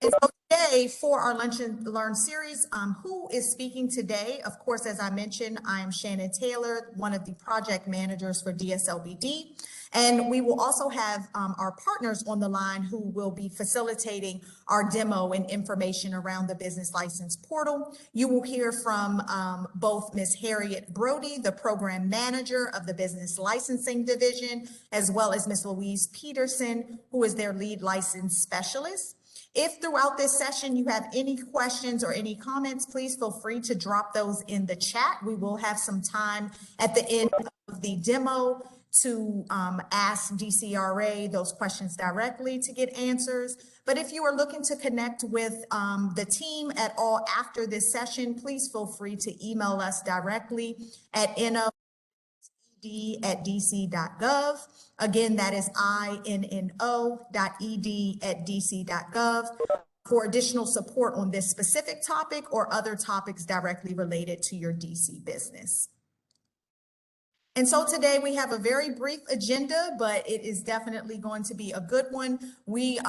And so today for our Lunch and Learn series, who is speaking today? Of course, as I mentioned, I am Shannon Taylor, one of the project managers for DSLBD. And we will also have our partners on the line who will be facilitating our demo and information around the business license portal. You will hear from both Ms. Harriet Brody, the program manager of the Business Licensing Division, as well as Ms. Louise Peterson, who is their lead license specialist. If throughout this session you have any questions or any comments, please feel free to drop those in the chat. We will have some time at the end of the demo to ask DCRA those questions directly to get answers. But if you are looking to connect with the team at all after this session, please feel free to email us directly at Inno.ED@dc.gov. Again, that is inno.ed@dc.gov for additional support on this specific topic or other topics directly related to your DC business. And so today we have a very brief agenda, but it is definitely going to be a good one. We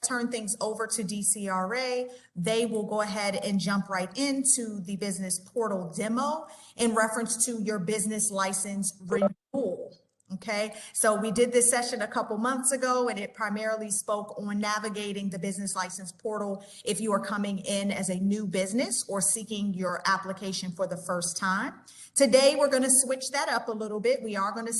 turn things over to DCRA. They will go ahead and jump right into the business portal demo in reference to your business license renewal. Okay, so we did this session a couple months ago and it primarily spoke on navigating the business license portal if you are coming in as a new business or seeking your application for the first time. Today, we're going to switch that up a little bit. We are going to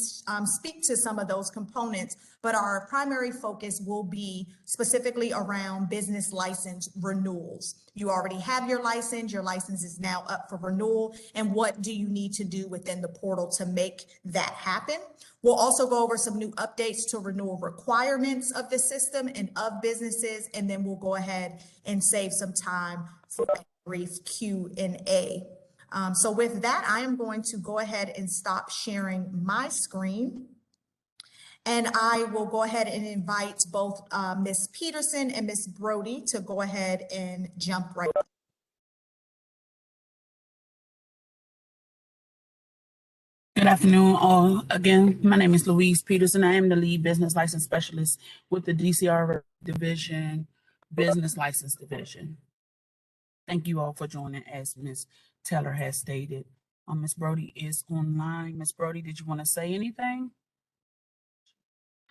speak to some of those components, but our primary focus will be specifically around business license renewals. You already have your license is now up for renewal, and what do you need to do within the portal to make that happen? We'll also go over some new updates to renewal requirements of the system and of businesses, and then we'll go ahead and save some time for a brief Q&A. So with that, I am going to go ahead and stop sharing my screen. And I will go ahead and invite both Ms. Peterson and Ms. Brody to go ahead and jump right in. Good afternoon, all. Again, my name is Louise Peterson. I am the lead business license specialist with the DCRA division, business license division. Thank you all for joining, as Ms. Taylor has stated. Ms. Brody is online. Ms. Brody, did you want to say anything?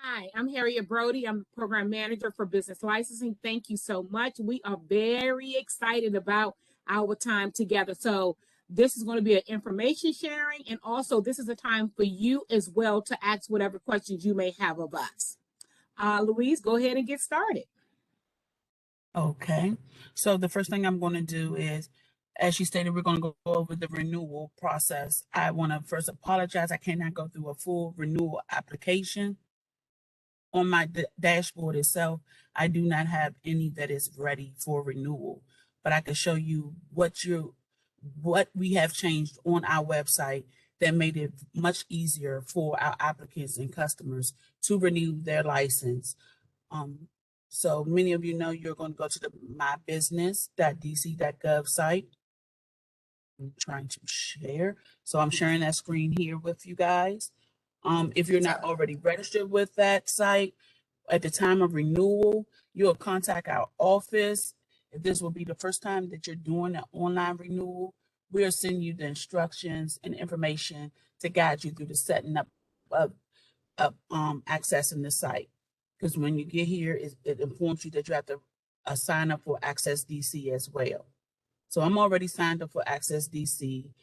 Hi, I'm Harriet Brody. I'm the program manager for business licensing. Thank you so much. We are very excited about our time together. So this is going to be an information sharing, and also this is a time for you as well to ask whatever questions you may have of us. Louise, go ahead and get started. Okay, so the first thing I'm going to do is, as she stated, we're going to go over the renewal process. I want to first apologize. I cannot go through a full renewal application. On my dashboard itself, I do not have any that is ready for renewal, but I can show you what we have changed on our website that made it much easier for our applicants and customers to renew their license. So many of you know you're going to go to the mybusiness.dc.gov site. I'm trying to share. So I'm sharing that screen here with you guys. If you're not already registered with that site, at the time of renewal, you'll contact our office. If this will be the first time that you're doing an online renewal, we'll send you the instructions and information to guide you through the setting up of accessing the site. Because when you get here, it informs you that you have to sign up for Access DC as well. So I'm already signed up for Access DC.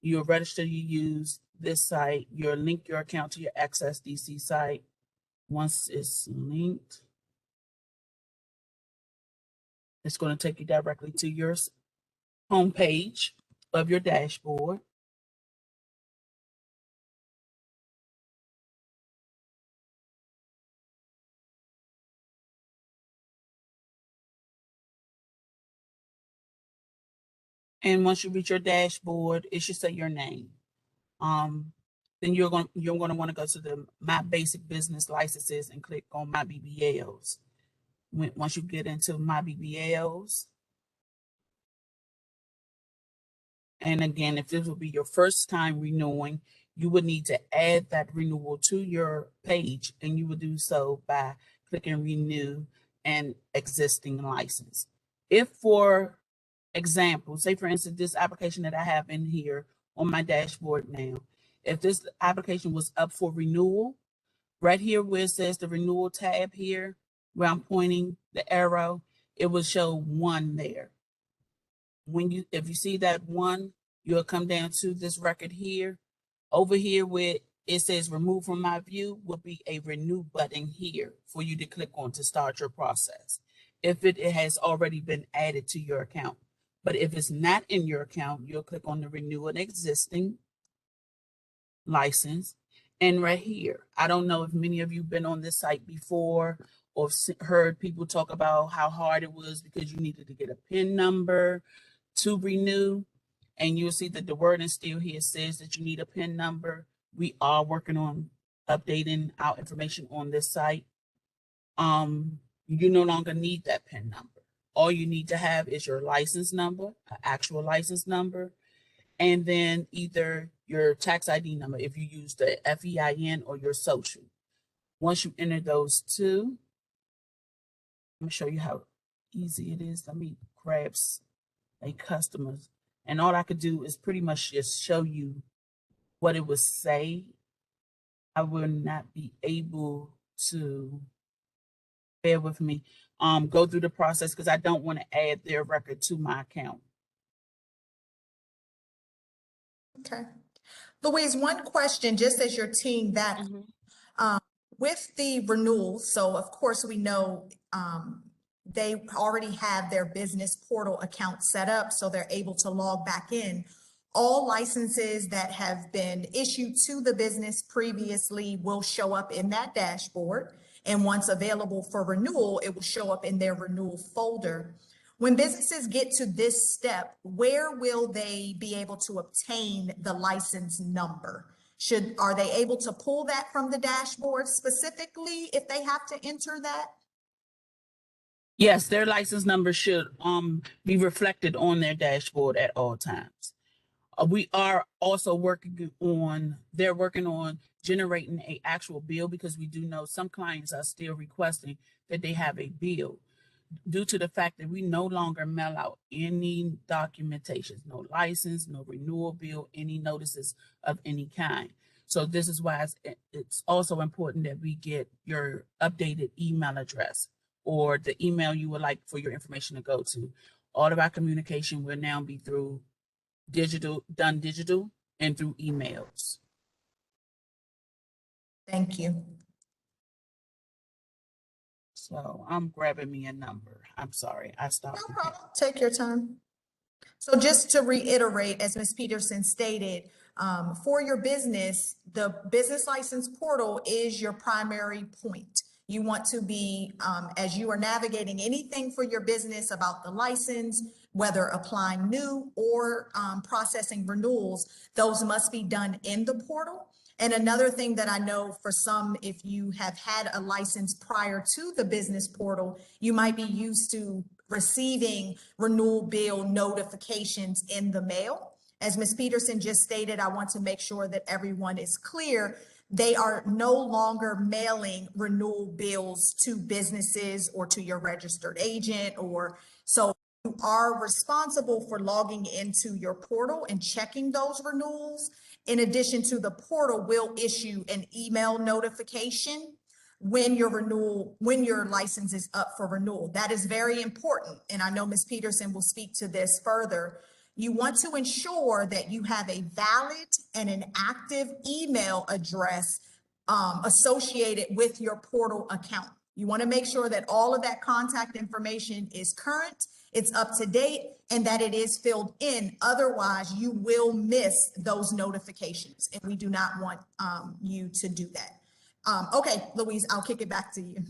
You'll register, you use this site, you'll link your account to your Access DC site. Once it's linked, it's going to take you directly to your home page of your dashboard. And once you reach your dashboard, it should say your name. Then you're going to want to go to the My Basic Business Licenses and click on My BBLs. Once you get into My BBLs, and again, if this will be your first time renewing, you would need to add that renewal to your page, and you would do so by clicking Renew an existing license. If, for example, say for instance, this application that I have in here on my dashboard now, if this application was up for renewal, right here where it says the renewal tab here, where I'm pointing the arrow, it will show 1 there. If you see that 1, you'll come down to this record here. Over here where it says remove from my view will be a renew button here for you to click on to start your process, if it has already been added to your account. But if it's not in your account, you'll click on the renew an existing license. And right here, I don't know if many of you have been on this site before or heard people talk about how hard it was because you needed to get a PIN number to renew. And you'll see that the wording still here says that you need a PIN number. We are working on updating our information on this site. You no longer need that PIN number. All you need to have is your license number, an actual license number, and then either your tax ID number if you use the FEIN or your social. Once you enter those two, I'm gonna show you how easy it is. Let me grab a customer, and all I could do is pretty much just show you what it would say. I will not be able to, bear with me, go through the process because I don't want to add their record to my account. Okay. Louise, one question, just as you're teeing that, with the renewal, so of course we know they already have their business portal account set up, so they're able to log back in. All licenses that have been issued to the business previously will show up in that dashboard. And once available for renewal, it will show up in their renewal folder. When businesses get to this step, where will they be able to obtain the license number? Are they able to pull that from the dashboard specifically if they have to enter that? Yes, their license number should be reflected on their dashboard at all times. We are also they're working on generating an actual bill because we do know some clients are still requesting that they have a bill due to the fact that we no longer mail out any documentation, no license, no renewal bill, any notices of any kind. So this is why it's also important that we get your updated email address or the email you would like for your information to go to. All of our communication will now be through digital and through emails. Thank you. So I'm grabbing me a number. I'm sorry, I stopped. No problem. Take your time. So just to reiterate, as Ms. Peterson stated, for your business, the business license portal is your primary point. You want to be, as you are navigating anything for your business about the license, whether applying new or processing renewals, those must be done in the portal. And another thing that I know for some, if you have had a license prior to the business portal, you might be used to receiving renewal bill notifications in the mail. As Ms. Peterson just stated, I want to make sure that everyone is clear. They are no longer mailing renewal bills to businesses or to your registered agent, or so you are responsible for logging into your portal and checking those renewals. In addition to, the portal will issue an email notification when your license is up for renewal. That is very important. And I know Ms. Peterson will speak to this further. You want to ensure that you have a valid and an active email address associated with your portal account. You want to make sure that all of that contact information is current, it's up to date, and that it is filled in. Otherwise, you will miss those notifications, and we do not want you to do that. Okay, Louise, I'll kick it back to you.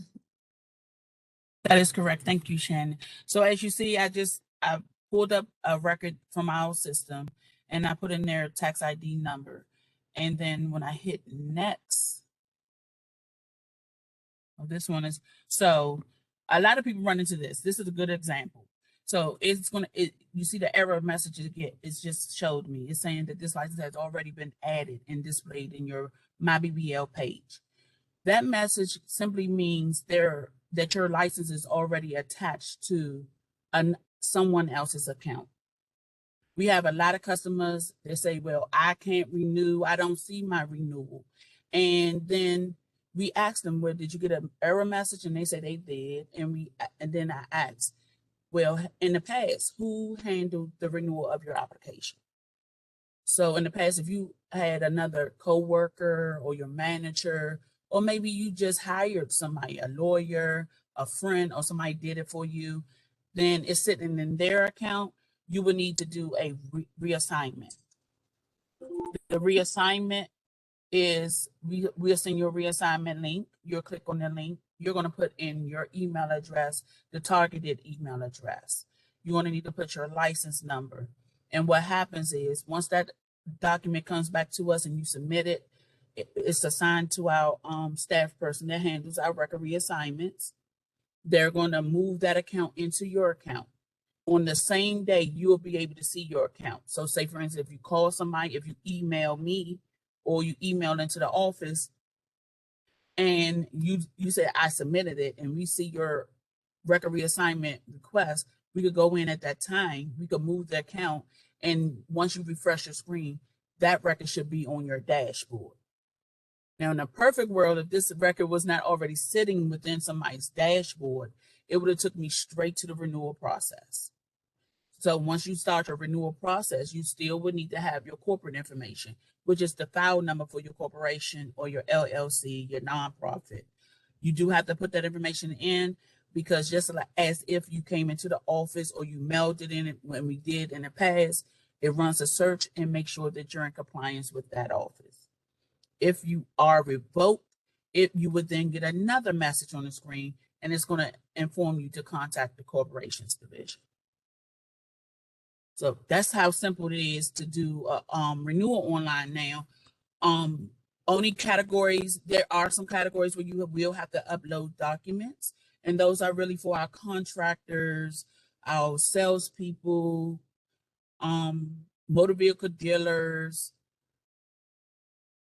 That is correct. Thank you, Shannon. So as you see, I pulled up a record from our system and I put in their tax ID number. And then when I hit next, this one is, so a lot of people run into this. This is a good example. So you see the error message again, it's just showed me. It's saying that this license has already been added and displayed in your My BBL page. That message simply means that your license is already attached to someone else's account. We have a lot of customers that say, well, I can't renew. I don't see my renewal. And then we ask them, well, did you get an error message? And they say they did. And then I ask, well, in the past, who handled the renewal of your application? So in the past, if you had another coworker or your manager, or maybe you just hired somebody, a lawyer, a friend, or somebody did it for you, then it's sitting in their account. You would need to do a reassignment. The reassignment is, we'll send you a reassignment link. You'll click on the link. You're going to put in your email address, the targeted email address. You're going to need to put your license number. And what happens is, once that document comes back to us and you submit it, it's assigned to our staff person that handles our record reassignments. They're going to move that account into your account. On the same day, you'll be able to see your account. So say, for instance, if you call somebody, if you email me, or you email into the office, and you say, I submitted it, and we see your record reassignment request, we could go in at that time, we could move the account, and once you refresh your screen, that record should be on your dashboard. Now, in a perfect world, if this record was not already sitting within somebody's dashboard, it would have took me straight to the renewal process. So once you start your renewal process, you still would need to have your corporate information, which is the file number for your corporation or your LLC, your nonprofit. You do have to put that information in, because just as if you came into the office or you mailed it in when we did in the past, it runs a search and makes sure that you're in compliance with that office. If you are revoked, you would then get another message on the screen, and it's going to inform you to contact the corporations division. So that's how simple it is to do a renewal online now. Only categories, there are some categories where you will have to upload documents, and those are really for our contractors, our salespeople, motor vehicle dealers,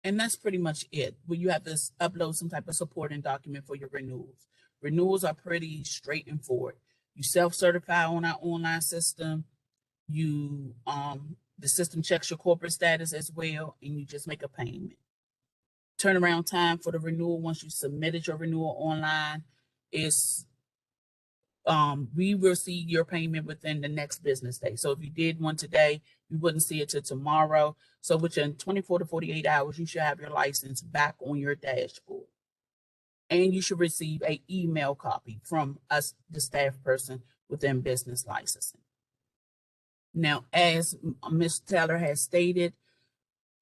and that's pretty much it. Where you have to upload some type of supporting document for your renewals. Renewals are pretty straightforward. You self-certify on our online system. You the system checks your corporate status as well, and you just make a payment. Turnaround time for the renewal, once you submitted your renewal online, is we will see your payment within the next business day. So if you did one today, you wouldn't see it till tomorrow. So within 24 to 48 hours, you should have your license back on your dashboard. And you should receive an email copy from us, the staff person within Business Licensing. Now, as Ms. Taylor has stated,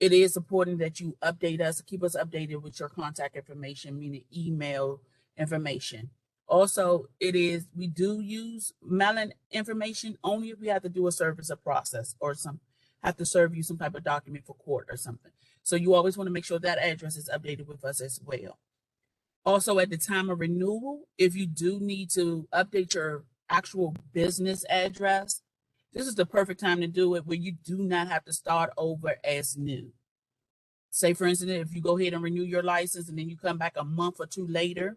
it is important that you update us, keep us updated with your contact information, meaning email information. Also, we do use mailing information only if we have to do a service or process, or have to serve you some type of document for court or something. So you always want to make sure that address is updated with us as well. Also, at the time of renewal, if you do need to update your actual business address, this is the perfect time to do it, where you do not have to start over as new. Say, for instance, if you go ahead and renew your license, and then you come back a month or two later,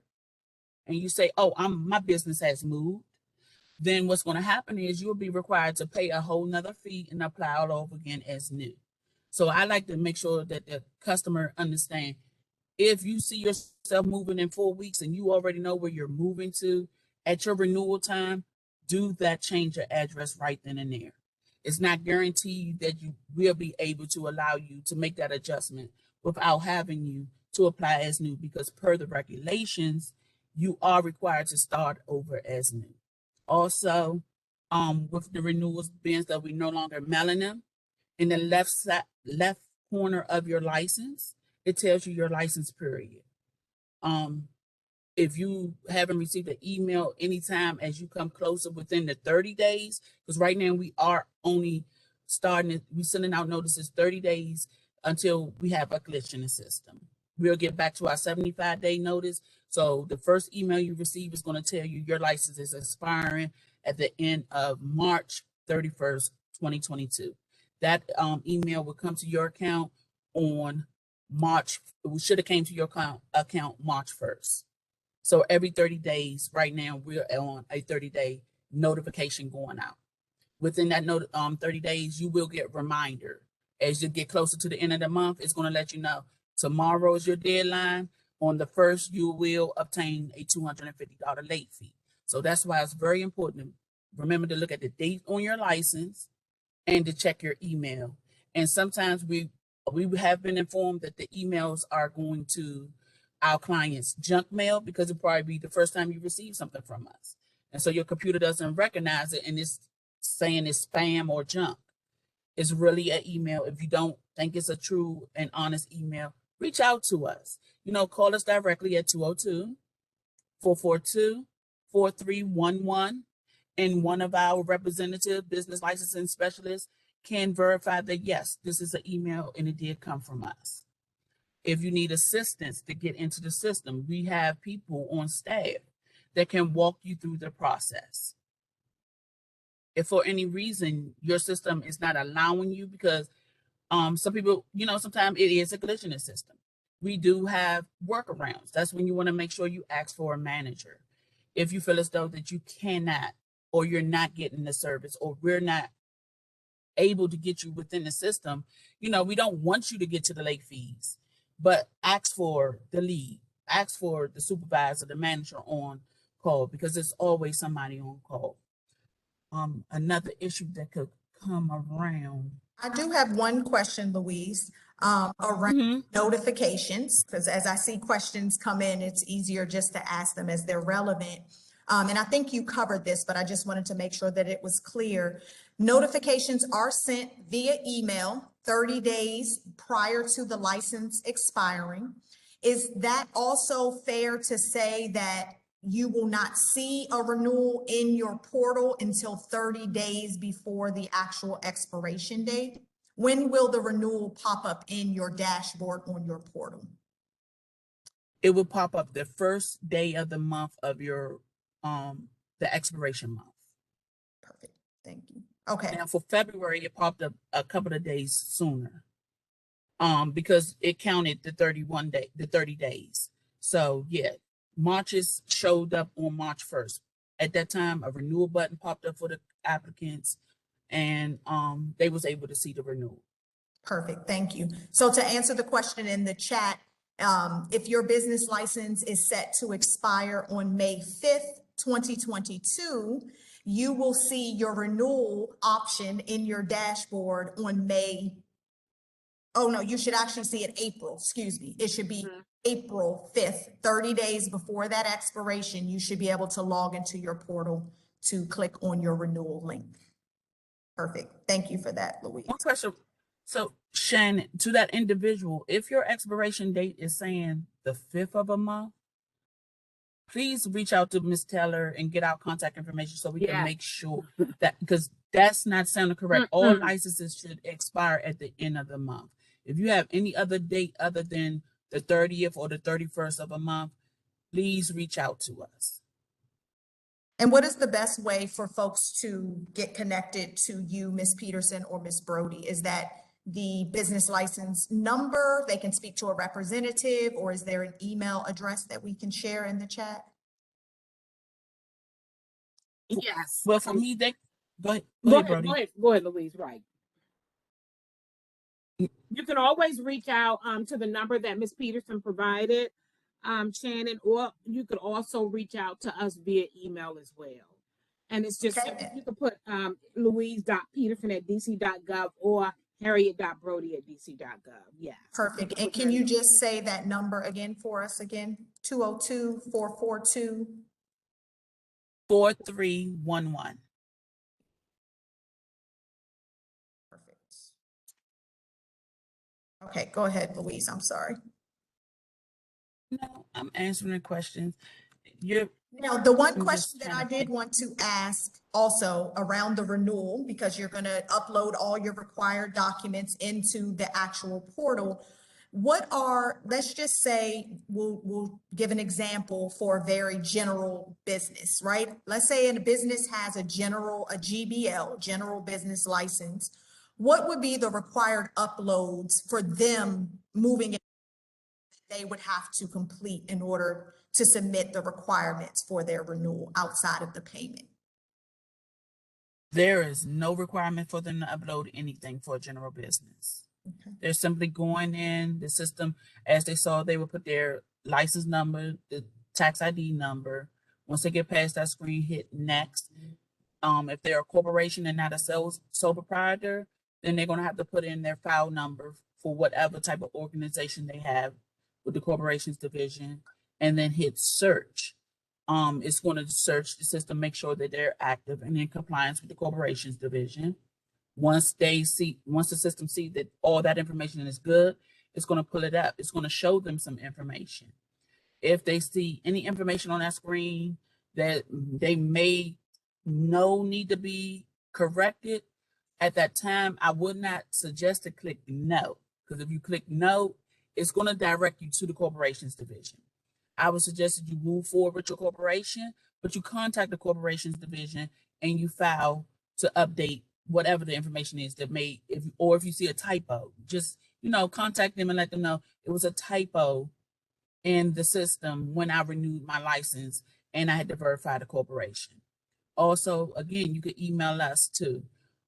and you say, oh, my business has moved, then what's going to happen is you'll be required to pay a whole nother fee and apply all over again as new. So I like to make sure that the customer understands, if you see yourself moving in 4 weeks and you already know where you're moving to at your renewal time, do that change your address right then and there. It's not guaranteed that you will be able to allow you to make that adjustment without having you to apply as new, because per the regulations, you are required to start over as new. Also, with the renewals being that we no longer mailing them, in the left corner of your license, it tells you your license period. If you haven't received an email anytime as you come closer within the 30 days, because right now we are only we're sending out notices 30 days until we have a glitch in the system. We'll get back to our 75-day notice. So the first email you receive is going to tell you your license is expiring at the end of March 31st, 2022. That email will come to your account on March. We should have came to your account March 1st. So every 30 days, right now, we're on a 30-day notification going out. Within that 30 days, you will get a reminder. As you get closer to the end of the month, it's going to let you know tomorrow is your deadline. On the 1st, you will obtain a $250 late fee. So that's why it's very important to remember to look at the date on your license and to check your email. And sometimes we have been informed that the emails are going to our clients' junk mail because it probably be the first time you receive something from us. And so your computer doesn't recognize it and it's saying it's spam or junk. It's really an email. If you don't think it's a true and honest email, reach out to us. Call us directly at 202-442-4311. And one of our representative business licensing specialists can verify that, yes, this is an email and it did come from us. If you need assistance to get into the system, we have people on staff that can walk you through the process. If for any reason your system is not allowing you, because some people, sometimes it is a glitch in the system. We do have workarounds. That's when you want to make sure you ask for a manager. If you feel as though that you cannot, or you're not getting the service, or we're not able to get you within the system, we don't want you to get to the late fees, but ask for the lead, ask for the supervisor, the manager on call, because there's always somebody on call. Another issue that could come around. I do have one question, Louise, around notifications, because as I see questions come in, it's easier just to ask them as they're relevant. And I think you covered this, but I just wanted to make sure that it was clear. Notifications are sent via email 30 days prior to the license expiring. Is that also fair to say that you will not see a renewal in your portal until 30 days before the actual expiration date? When will the renewal pop up in your dashboard on your portal? It will pop up the first day of the month of your the expiration month. Perfect. Thank you. Okay. Now for February, it popped up a couple of days sooner. Because it counted the 30 days. So yeah, March's showed up on March 1st. At that time, a renewal button popped up for the applicants, and they was able to see the renewal. Perfect, thank you. So to answer the question in the chat, if your business license is set to expire on May 5th, 2022, you will see your renewal option in your dashboard on you should actually see it April, excuse me. It should be April 5th, 30 days before that expiration, you should be able to log into your portal to click on your renewal link. Perfect. Thank you for that, Louise. One question. So Shannon, to that individual, if your expiration date is saying the 5th of a month, please reach out to Ms. Taylor and get our contact information so we can make sure that, because that's not sounding correct. All licenses should expire at the end of the month. If you have any other date other than the 30th or the 31st of a month, please reach out to us. And what is the best way for folks to get connected to you, Ms. Peterson or Ms. Brody? Is that the business license number? They can speak to a representative, or is there an email address that we can share in the chat? Yes. Well, for me, they go ahead, Louise. Right. You can always reach out to the number that Ms. Peterson provided, Shannon, or you could also reach out to us via email as well. And it's just, you can put louise.peterson@dc.gov or harriet.brody@dc.gov. Yeah. Perfect. And can you just say that number again for us again? 202-442 4311. Perfect. Okay, go ahead, Louise. I'm sorry. No, I'm answering the questions. Now, the one question that I did want to ask also around the renewal, because you're going to upload all your required documents into the actual portal. What are, let's just say, we'll give an example for a very general business, right? Let's say a business has a GBL, general business license. What would be the required uploads for them moving they would have to complete in order to submit the requirements for their renewal outside of the payment? There is no requirement for them to upload anything for a general business. Okay. They're simply going in the system as they saw. They would put their license number, the tax ID number. Once they get past that screen, hit next. If they're a corporation and not a sole proprietor, then they're going to have to put in their file number for whatever type of organization they have with the corporations division, and then hit search. It's going to search the system, make sure that they're active and in compliance with the corporations division. Once the system sees that all that information is good, it's going to pull it up. It's going to show them some information. If they see any information on that screen that they may know need to be corrected, at that time, I would not suggest to click no, because if you click no, it's going to direct you to the corporations division. I would suggest that you move forward with your corporation, but you contact the corporations division and you file to update whatever the information is that may, if you see a typo, just, contact them and let them know it was a typo in the system when I renewed my license and I had to verify the corporation. Also, again, you could email us too.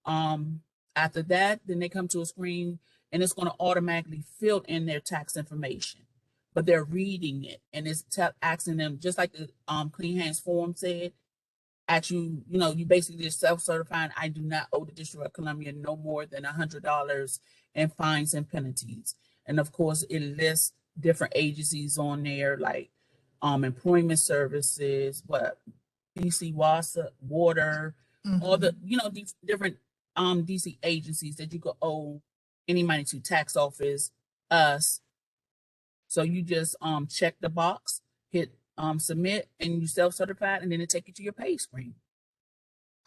After that, then they come to a screen and it's going to automatically fill in their tax information, but they're reading it and it's asking them, just like the Clean Hands form said, you basically just self-certifying, I do not owe the District of Columbia no more than $100 in fines and penalties. And of course, it lists different agencies on there, like employment services, DC water, all the, these different DC agencies that you could owe any money to, tax office, us. So you just check the box, hit submit, and you self-certified, and then it take you to your pay screen.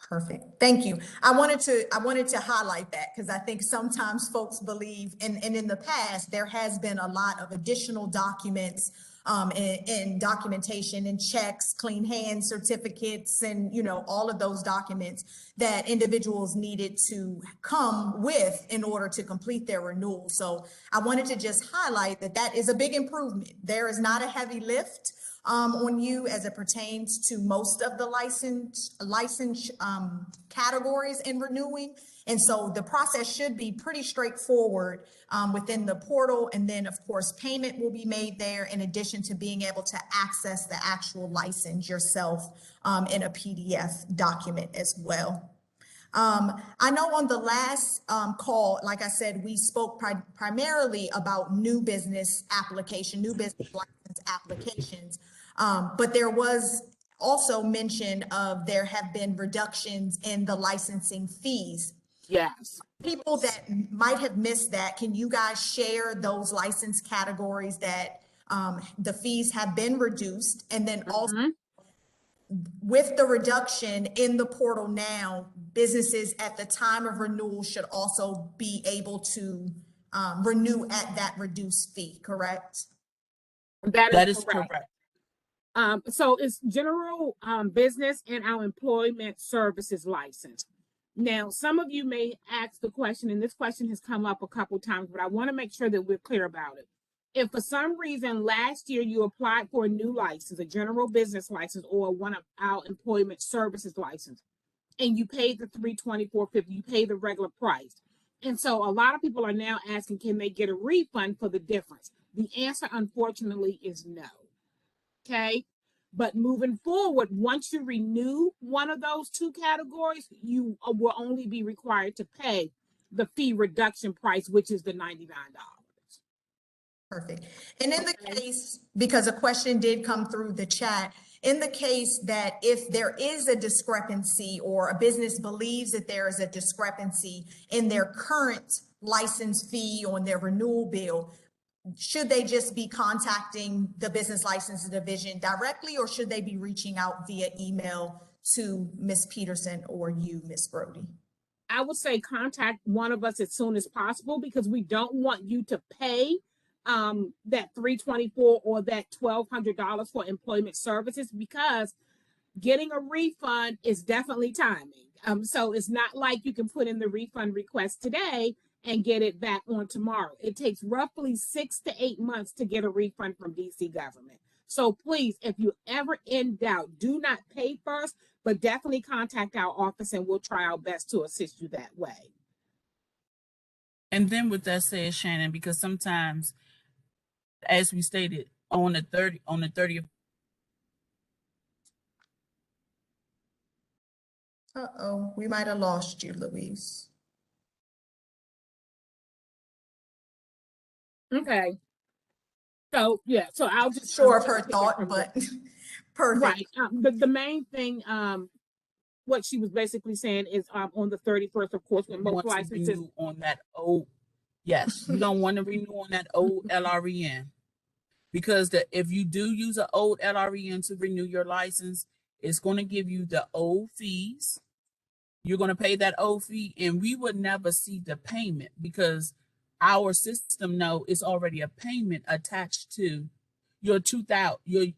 Perfect. Thank you. I wanted to highlight that because I think sometimes folks believe, and in the past, there has been a lot of additional documents and documentation and checks, clean hands certificates, and all of those documents that individuals needed to come with in order to complete their renewal. So I wanted to just highlight that is a big improvement. There is not a heavy lift on you as it pertains to most of the license categories in renewing. And so the process should be pretty straightforward within the portal. And then of course, payment will be made there in addition to being able to access the actual license yourself in a PDF document as well. I know on the last call, like I said, we spoke primarily about new business license applications, but there was also mention of there have been reductions in the licensing fees. Yes. People that might have missed that, can you guys share those license categories that the fees have been reduced? And then also with the reduction in the portal now, businesses at the time of renewal should also be able to renew at that reduced fee, correct? That is correct. So it's general business and our employment services license. Now, some of you may ask the question, and this question has come up a couple of times, but I want to make sure that we're clear about it. If for some reason last year you applied for a new license, a general business license, or one of our employment services license, and you paid the $324.50, you pay the regular price. And so a lot of people are now asking, can they get a refund for the difference? The answer, unfortunately, is no. Okay. But moving forward, once you renew one of those two categories, you will only be required to pay the fee reduction price, which is the $99. Perfect. And in the case, because a question did come through the chat, in the case that if there is a discrepancy or a business believes that there is a discrepancy in their current license fee on their renewal bill, should they just be contacting the business licensing division directly, or should they be reaching out via email to Ms. Peterson or you, Ms. Brody? I would say contact one of us as soon as possible, because we don't want you to pay that $324 or that $1,200 for employment services, because getting a refund is definitely timing. So it's not like you can put in the refund request today and get it back on tomorrow. It takes roughly 6 to 8 months to get a refund from DC government. So please, if you ever in doubt, do not pay first, but definitely contact our office and we'll try our best to assist you that way. And then with that said, Shannon, because sometimes, as we stated, on the 30th. Uh-oh, we might have lost you, Louise. Okay. So yeah, so I'll just Sure of her thought, but perfect. right. The main thing, what she was basically saying is, on the 31st, of course, when most licenses renew on that old, yes, you don't want to renew on that old LREN, because if you do use an old LREN to renew your license, it's going to give you the old fees. You're going to pay that old fee, and we would never see the payment because our system know it's already a payment attached to your 2000, the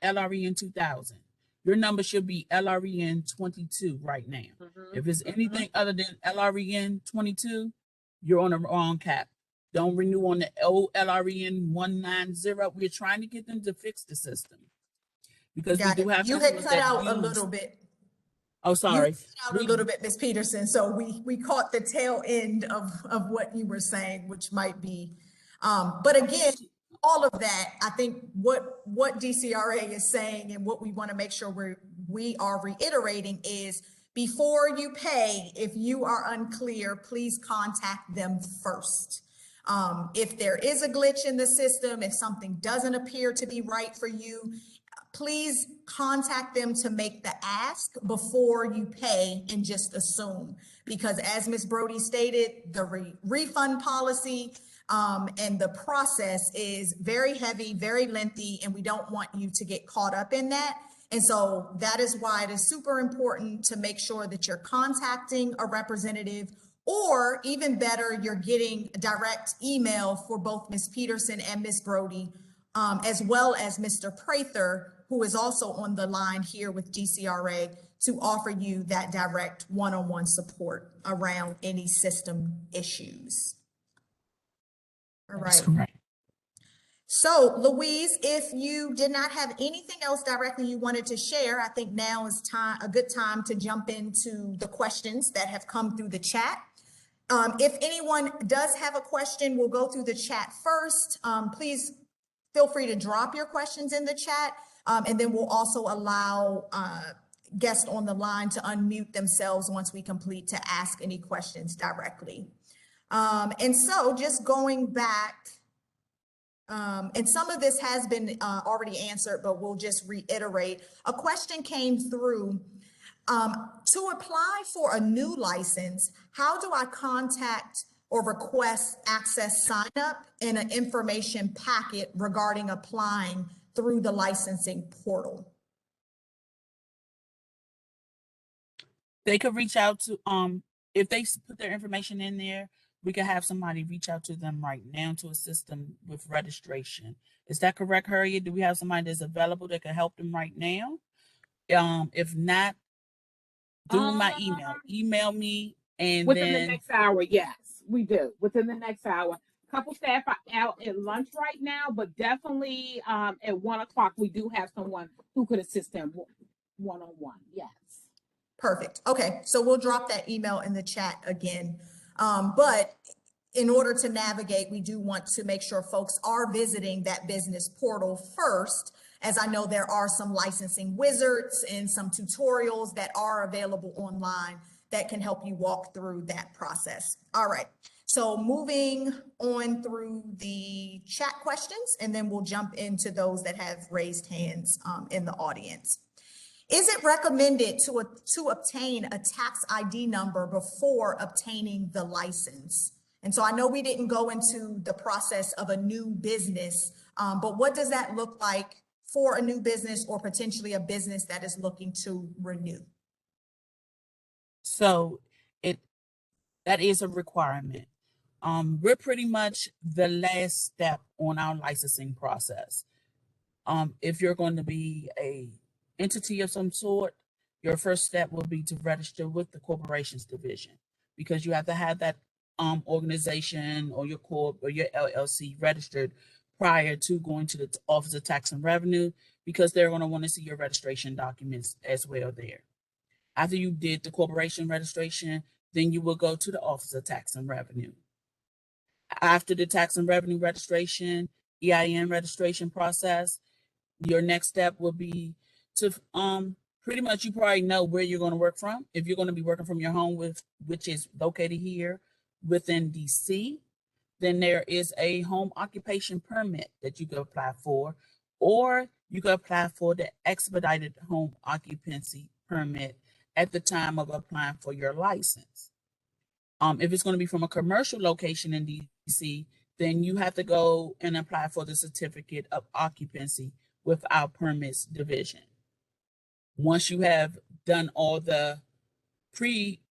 LREN 2000. Your number should be LREN 22 right now. If it's anything other than LREN 22, you're on the wrong cap. Don't renew on the old LREN 190. We're trying to get them to fix the system because we do have. You had cut out a little bit. Oh, sorry. Out a little bit, Ms. Peterson. So we caught the tail end of what you were saying, which might be, but again, all of that, I think what DCRA is saying and what we want to make sure we are reiterating is, before you pay, if you are unclear, please contact them first. If there is a glitch in the system, if something doesn't appear to be right for you, please contact them to make the ask before you pay and just assume. Because as Ms. Brody stated, the refund policy and the process is very heavy, very lengthy, and we don't want you to get caught up in that. And so that is why it is super important to make sure that you're contacting a representative, or even better, you're getting direct email for both Ms. Peterson and Ms. Brody, as well as Mr. Prather, who is also on the line here with DCRA, to offer you that direct one-on-one support around any system issues. All right. That's correct. So, Louise, if you did not have anything else directly you wanted to share, I think now is a good time to jump into the questions that have come through the chat. If anyone does have a question, we'll go through the chat first. Please feel free to drop your questions in the chat, and then we'll also allow guests on the line to unmute themselves once we complete to ask any questions directly. And so just going back, and some of this has been already answered, but we'll just reiterate. A question came through. To apply for a new license, how do I contact or request access sign up and an information packet regarding applying through the licensing portal? They could reach out to, if they put their information in there, we could have somebody reach out to them right now to assist them with registration. Is that correct, Harriet? Do we have somebody that's available that can help them right now? If not, do my email me, and within then the next hour. Yes, we do. Within the next hour. A couple staff are out at lunch right now, but definitely at 1 o'clock, we do have someone who could assist them one-on-one. Yes. Perfect. Okay, so we'll drop that email in the chat again. But in order to navigate, we do want to make sure folks are visiting that business portal first, as I know there are some licensing wizards and some tutorials that are available online that can help you walk through that process. All right, so moving on through the chat questions, and then we'll jump into those that have raised hands in the audience. Is it recommended to obtain a tax ID number before obtaining the license? And so I know we didn't go into the process of a new business, but what does that look like for a new business or potentially a business that is looking to renew? So that is a requirement. We're pretty much the last step on our licensing process. If you're going to be a entity of some sort, your first step will be to register with the corporations division, because you have to have that organization or your corp or your LLC registered prior to going to the Office of Tax and Revenue, because they're going to want to see your registration documents as well there. After you did the corporation registration, then you will go to the Office of Tax and Revenue. After the Tax and Revenue registration, EIN registration process, your next step will be to pretty much, you probably know where you're going to work from. If you're going to be working from your home, which is located here within DC, then there is a home occupation permit that you can apply for, or you can apply for the expedited home occupancy permit at the time of applying for your license. If it's going to be from a commercial location in DC, then you have to go and apply for the certificate of occupancy with our permits division. Once you have done all the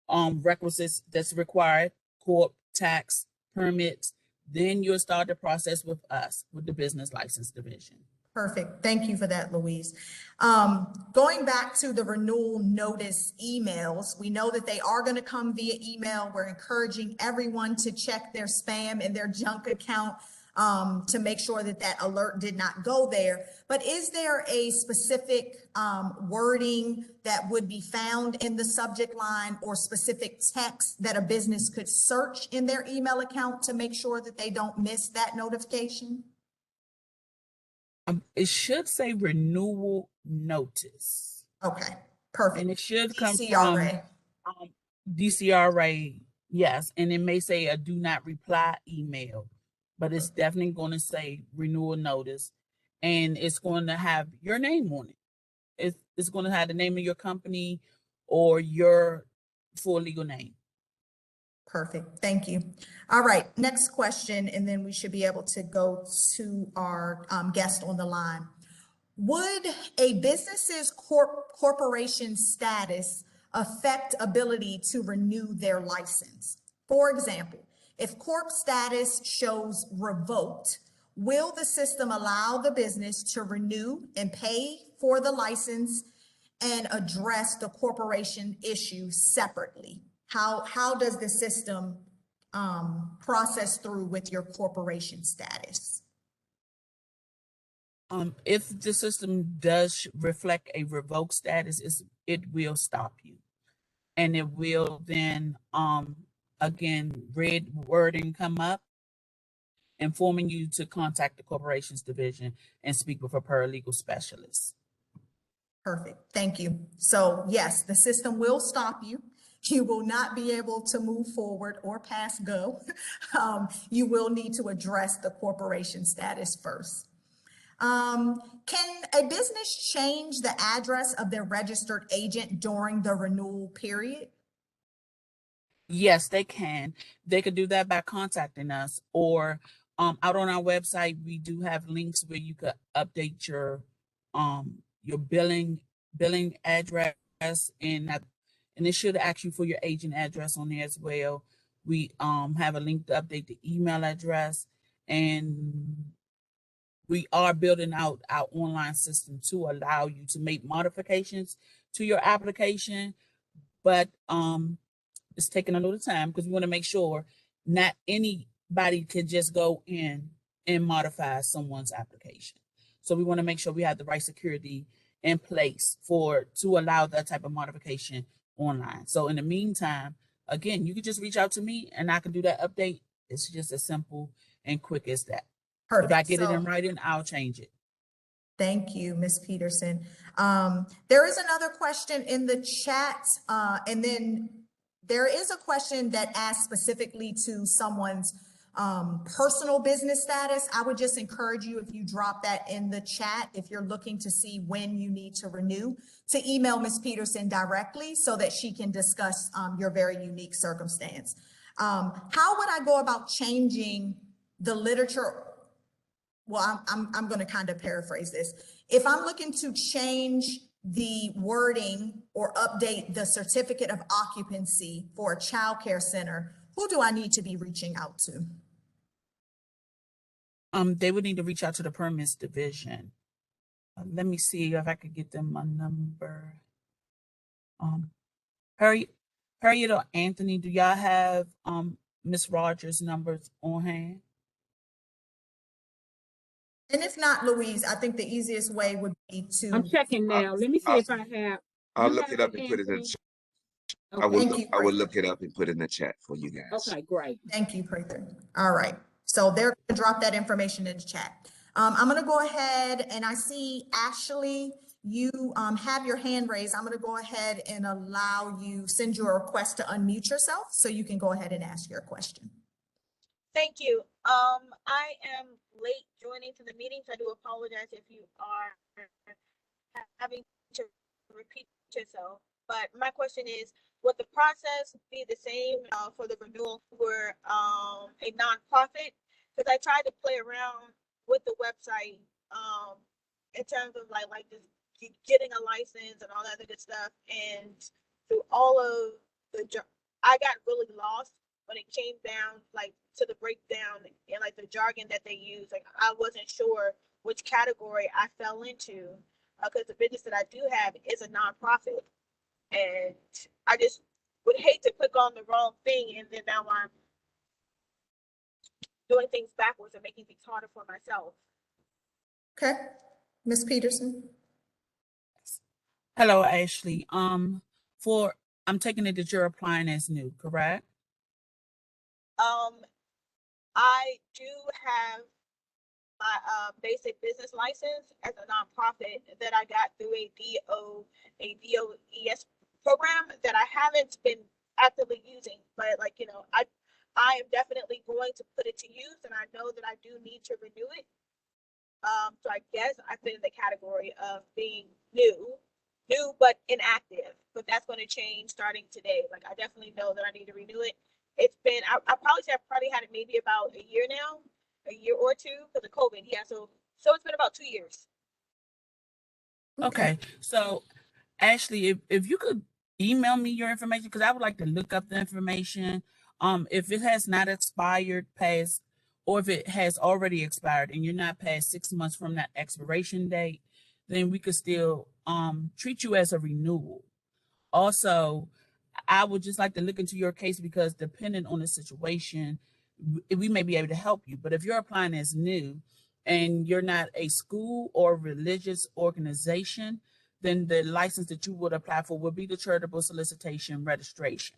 requisites that's required, corp, tax, permits, then you'll start the process with us, with the business license division. Perfect. Thank you for that, Louise. Going back to the renewal notice emails, we know that they are going to come via email. We're encouraging everyone to check their spam and their junk account to make sure that that alert did not go there. But is there a specific wording that would be found in the subject line or specific text that a business could search in their email account to make sure that they don't miss that notification? It should say renewal notice. Okay, perfect. And it should come DCRA. from DCRA, yes. And it may say a do not reply email, but it's definitely going to say renewal notice, and it's going to have your name on it. It's going to have the name of your company or your full legal name. Perfect. Thank you. All right. Next question, and then we should be able to go to our guest on the line. Would a business's corporation status affect ability to renew their license? For example, if corp status shows revoked, will the system allow the business to renew and pay for the license and address the corporation issue separately? How does the system process through with your corporation status? If the system does reflect a revoked status, it will stop you. And it will then, again, red wording come up, informing you to contact the corporations division and speak with a paralegal specialist. Perfect. Thank you. So yes, the system will stop you. You will not be able to move forward or pass go. You will need to address the corporation status first. Can a business change the address of their registered agent during the renewal period? Yes, they can. They could do that by contacting us, or out on our website, we do have links where you could update your billing address, and it should ask you for your agent address on there as well. We have a link to update the email address, and we are building out our online system to allow you to make modifications to your application, but it's taking a little time because we want to make sure not anybody can just go in and modify someone's application. So we want to make sure we have the right security in place to allow that type of modification online. So in the meantime, again, you can just reach out to me and I can do that update. It's just as simple and quick as that. Perfect. If I get it in writing, I'll change it. Thank you, Ms. Peterson. There is another question in the chat, and then there is a question that asks specifically to someone's personal business status. I would just encourage you, if you drop that in the chat, if you're looking to see when you need to renew, to email Ms. Peterson directly so that she can discuss your very unique circumstance. How would I go about changing the literature? Well, I'm going to kind of paraphrase this. If I'm looking to change the wording or update the certificate of occupancy for a child care center, who do I need to be reaching out to? They would need to reach out to the permits division. Let me see if I could get them a number. Harriet or Anthony, do y'all have Ms. Rogers' numbers on hand? And if not, Louise, I think the easiest way would be I'm to, checking now. Let me see if I have. I'll You look have it up and put it in. Anthony? I will. Thank you, I will Prather. look it up and put it in the chat for you guys. Okay, great. Thank you, Prather. All right, so they're gonna drop that information in the chat. I'm gonna go ahead and I see Ashley, you have your hand raised. I'm gonna go ahead and send you a request to unmute yourself so you can go ahead and ask your question. Thank you. I am late joining to the meeting, so I do apologize if you are having to repeat yourself. But my question is, would the process be the same for the renewal for a nonprofit? Because I tried to play around with the website in terms of like just getting a license and all that other good stuff, and through all of I got really lost when it came down like to the breakdown and like the jargon that they use. Like I wasn't sure which category I fell into because the business that I do have is a nonprofit, and I just would hate to click on the wrong thing and then now I'm doing things backwards and making things harder for myself. Okay, Ms. Peterson. Hello, Ashley. I'm taking it that you're applying as new, correct? I do have my basic business license as a nonprofit that I got through a DOES program that I haven't been actively using, but like, you know, I am definitely going to put it to use, and I know that I do need to renew it. So I guess I fit in the category of being new but inactive, but that's going to change starting today. Like I definitely know that I need to renew it. It's been, I probably say I've probably had it maybe about a year now, a year or two because of COVID. Yeah, so it's been about 2 years. Okay. So Ashley, if you could email me your information, because I would like to look up the information. If it has not expired past, or if it has already expired and you're not past 6 months from that expiration date, then we could still treat you as a renewal. Also, I would just like to look into your case because depending on the situation, we may be able to help you. But if you're applying as new and you're not a school or religious organization, then the license that you would apply for would be the charitable solicitation registration.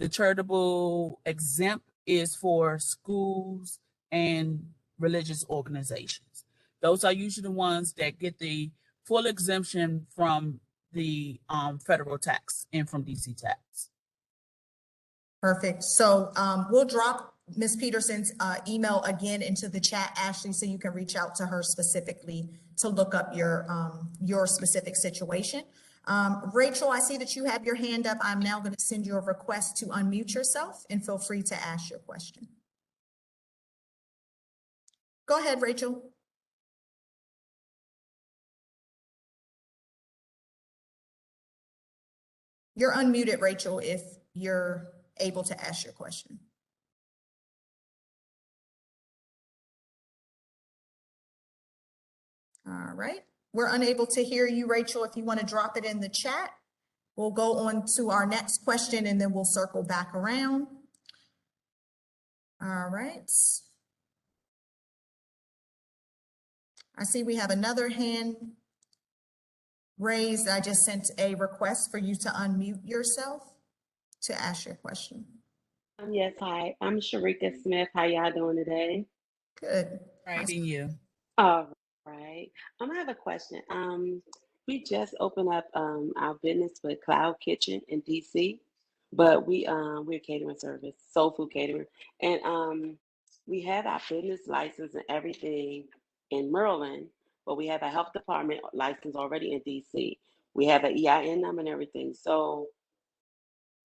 The charitable exempt is for schools and religious organizations. Those are usually the ones that get the full exemption from the federal tax and from DC tax. Perfect. So we'll drop Ms. Peterson's email again into the chat, Ashley, so you can reach out to her specifically to look up your specific situation. Rachel, I see that you have your hand up. I'm now going to send you a request to unmute yourself and feel free to ask your question. Go ahead, Rachel. You're unmuted, Rachel, if you're able to ask your question. All right. We're unable to hear you, Rachel. If you want to drop it in the chat, we'll go on to our next question and then we'll circle back around. All right. I see we have another hand raised. I just sent a request for you to unmute yourself to ask your question. Yes, hi. I'm Sharika Smith. How y'all doing today? Good. Right, and you. All right. I have a question. We just opened up our business with Cloud Kitchen in DC, but we're catering service, soul food catering, and we have our business license and everything in Maryland, but we have a health department license already in DC. We have an EIN number and everything. So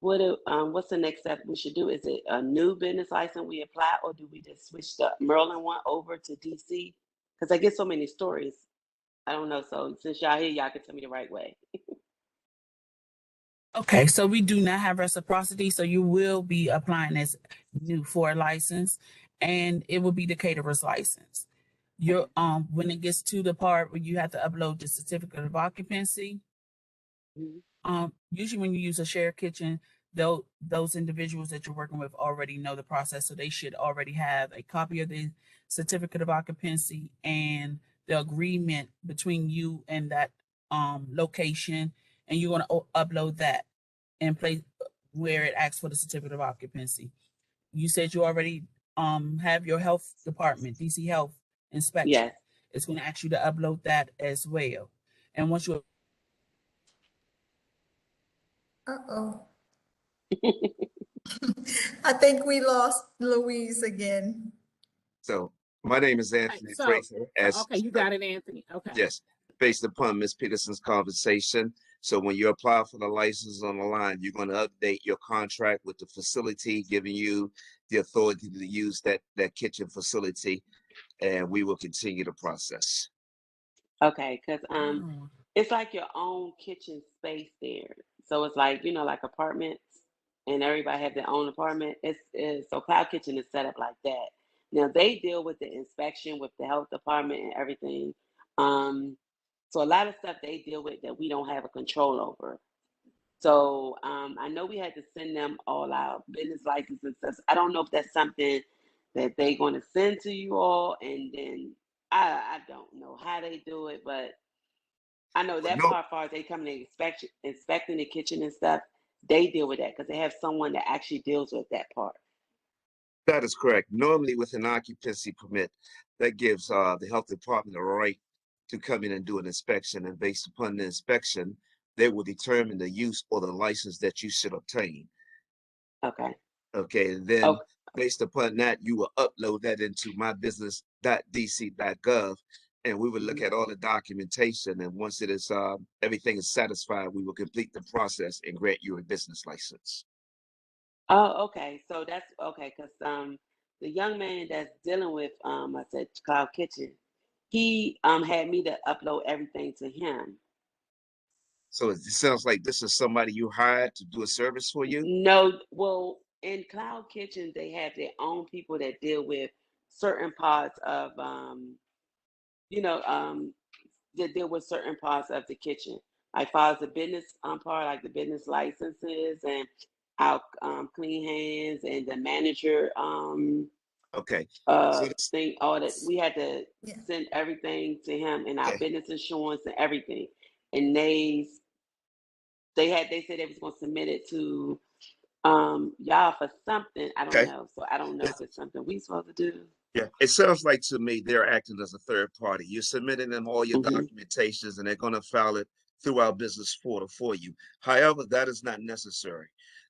what's the next step we should do? Is it a new business license we apply, or do we just switch the Maryland one over to DC? Because I get so many stories. I don't know. So since y'all here, y'all can tell me the right way. Okay, so we do not have reciprocity, so you will be applying as new for a license, and it will be the caterer's license. Your when it gets to the part where you have to upload the certificate of occupancy, Mm-hmm. Usually when you use a shared kitchen, those individuals that you're working with already know the process, so they should already have a copy of the certificate of occupancy and the agreement between you and that location, and you're going to upload that and place where it asks for the certificate of occupancy. You said you already have your health department, DC Health inspection. Yes. It's going to ask you to upload that as well. And once you Uh-oh. I think we lost Louise again. So my name is Right, Anthony so, Fraser. okay, you got it, Anthony. Okay. Yes, based upon Ms. Peterson's conversation. So when you apply for the license on the line, you're going to update your contract with the facility, giving you the authority to use that kitchen facility, and we will continue the process. Okay, because it's like your own kitchen space there. So it's like, like apartments, and everybody have their own apartment. So Cloud Kitchen is set up like that. Now they deal with the inspection with the health department and everything. So a lot of stuff they deal with that we don't have a control over. So I know we had to send them all our business licenses. I don't know if that's something that they're going to send to you all, and then I don't know how they do it, but I know that No, part, far as they come and inspecting the kitchen and stuff, they deal with that because they have someone that actually deals with that part. that is correct. Normally with an occupancy permit, that gives the health department a right to come in and do an inspection, and based upon the inspection, they will determine the use or the license that you should obtain. Okay. Okay, and then Okay. based upon that, you will upload that into mybusiness.dc.gov, and we will look at all the documentation. And once it is everything is satisfied, we will complete the process and grant you a business license. Oh, okay. So that's okay, because the young man that's dealing with I said Cloud Kitchen, he had me to upload everything to him. So it sounds like this is somebody you hired to do a service for you. No, well, in Cloud Kitchen, they have their own people that deal with certain parts of that deal with certain parts of the kitchen. Like far as the business part, like the business licenses and our clean hands and the manager Okay, so this, thing, all that we had to Yeah. send everything to him and our okay, business insurance and everything. And they said they was gonna submit it to y'all for something. I don't okay. know. So I don't know if it's something we supposed to do. Yeah, it sounds like to me they're acting as a third party. You're submitting them all your Hmm. documentations, and they're going to file it through our business portal for you. However, that is not necessary.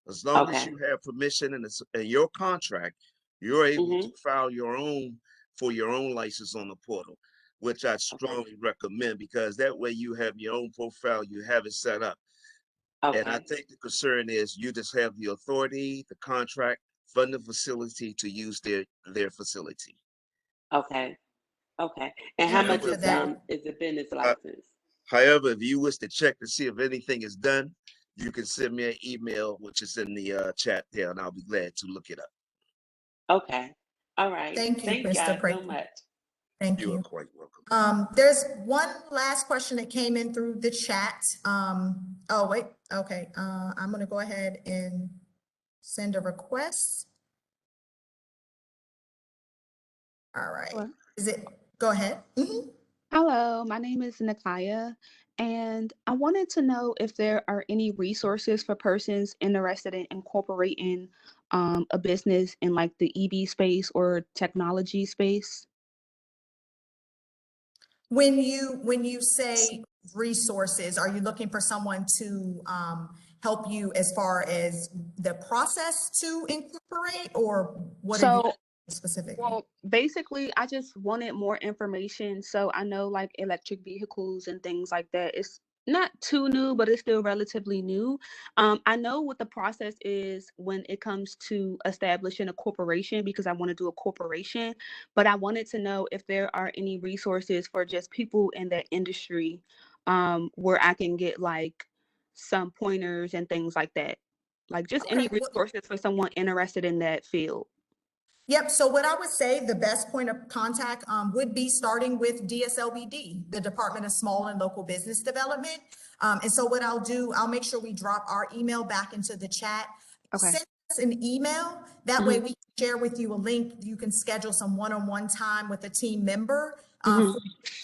As long as Okay. you have permission and it's in your contract, you're able Hmm. to file your own for your own license on the portal, which I Okay. strongly recommend, because that way you have your own profile, you have it set up. And I Okay. think the concern is you just have the authority, the contract, from the facility to use their facility. Okay. Okay. And how Thank you much However, for if you that. is the business uh, license? however, if you wish to check to see if anything is done, you can send me an email, which is in the chat there, and I'll be glad to look it up. Okay. All right. Thank you, Thank Mr. y'all so Prater. much. Thank You are you. quite welcome. There's one last question that came in through the chat. Oh, wait, okay. I'm gonna go ahead and send a request. All right. Hello. Is it, go ahead. Mhm. Hello, my name is Nakaya, and I wanted to know if there are any resources for persons interested in incorporating a business in like the EV space or technology space. When you say resources, are you looking for someone to help you as far as the process to incorporate, or what are you So, specifically? well, basically, I just wanted more information so I know like electric vehicles and things like that. It's not too new, but it's still relatively new. I know what the process is when it comes to establishing a corporation because I want to do a corporation, but I wanted to know if there are any resources for just people in that industry where I can get like some pointers and things like that. Like just any Okay, well, resources for someone interested in that field. yep. So what I would say the best point of contact would be starting with DSLBD, the Department of Small and Local Business Development. And so what I'll do, I'll make sure we drop our email back into the chat. Okay. send us an email. That way we can share with you a link. You can schedule some one-on-one time with a team member for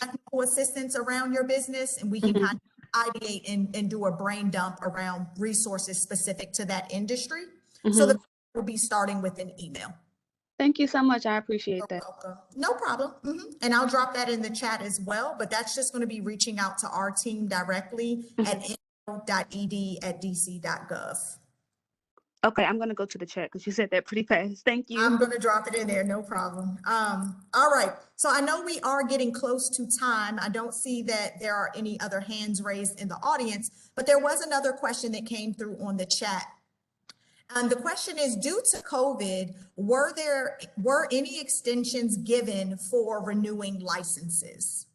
technical assistance around your business, and we can kind of ideate and do a brain dump around resources specific to that industry. So the will be starting with an email. Thank you so much. I appreciate that. Welcome. No problem. And I'll drop that in the chat as well, but that's just going to be reaching out to our team directly at Inno.ED at DC.gov. Okay, I'm going to go to the chat because you said that pretty fast. Thank you. I'm going to drop it in there, no problem. All right, so I know we are getting close to time. I don't see that there are any other hands raised in the audience, but there was another question that came through on the chat. And the question is, due to COVID, were any extensions given for renewing licenses?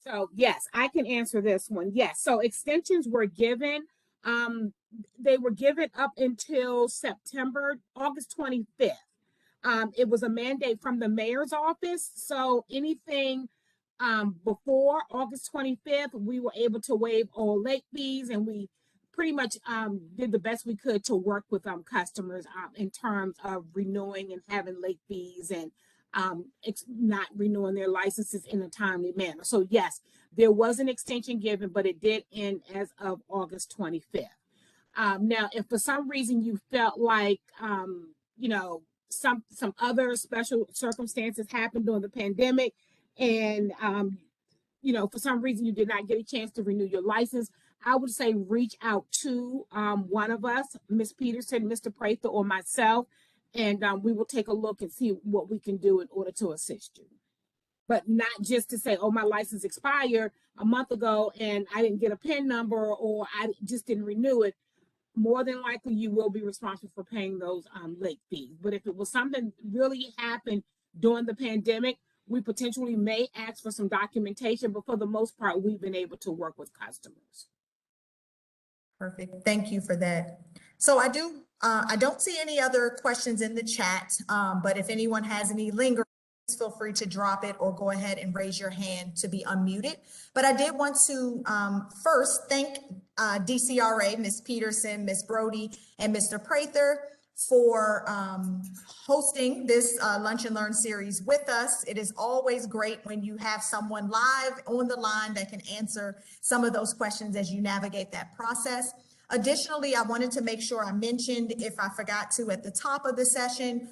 So yes, I can answer this one. Yes, so extensions were given. They were given up until August 25th. It was a mandate from the mayor's office. So anything before August 25th, we were able to waive all late fees, and we pretty much did the best we could to work with customers in terms of renewing and having late fees and not renewing their licenses in a timely manner. So yes, there was an extension given, but it did end as of August 25th. Now, if for some reason you felt like, some other special circumstances happened during the pandemic, and for some reason you did not get a chance to renew your license, I would say reach out to one of us, Ms. Peterson, Mr. Prather, or myself, and we will take a look and see what we can do in order to assist you. But not just to say, oh, my license expired a month ago and I didn't get a PIN number, or I just didn't renew it. More than likely, you will be responsible for paying those late fees. But if it was something really happened during the pandemic, we potentially may ask for some documentation, but for the most part, we've been able to work with customers. Perfect. Thank you for that. So I don't see any other questions in the chat, but if anyone has any lingering, feel free to drop it or go ahead and raise your hand to be unmuted. But I did want to first thank DCRA, Ms. Peterson, Ms. Brody, and Mr. Prather for hosting this Lunch and Learn series with us. It is always great when you have someone live on the line that can answer some of those questions as you navigate that process. Additionally, I wanted to make sure I mentioned, if I forgot to at the top of the session,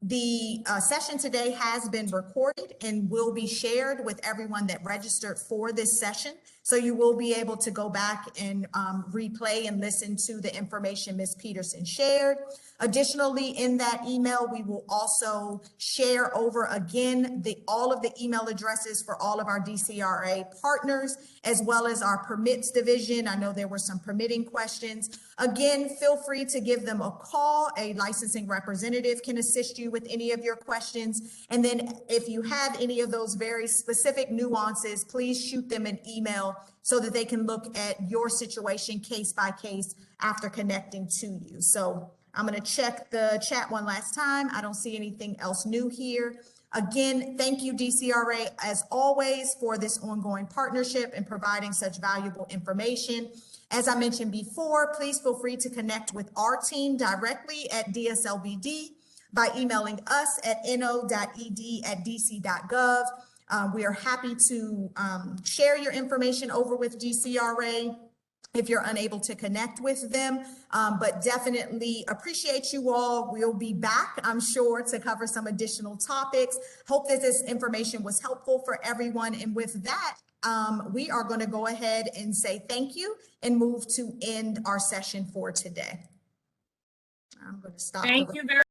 the session today has been recorded and will be shared with everyone that registered for this session. So you will be able to go back and replay and listen to the information Ms. Peterson shared. Additionally, in that email, we will also share over again all of the email addresses for all of our DCRA partners, as well as our permits division. I know there were some permitting questions. Again, feel free to give them a call. A licensing representative can assist you with any of your questions. And then if you have any of those very specific nuances, please shoot them an email so that they can look at your situation case by case after connecting to you. So I'm going to check the chat one last time. I don't see anything else new here. Again, thank you, DCRA, as always, for this ongoing partnership and providing such valuable information. As I mentioned before, please feel free to connect with our team directly at DSLBD by emailing us at Inno.ED at DC.gov. We are happy to share your information over with DCRA if you're unable to connect with them, but definitely appreciate you all. We'll be back, I'm sure, to cover some additional topics. Hope that this information was helpful for everyone. And with that, we are going to go ahead and say thank you and move to end our session for today. I'm going to stop. Thank you very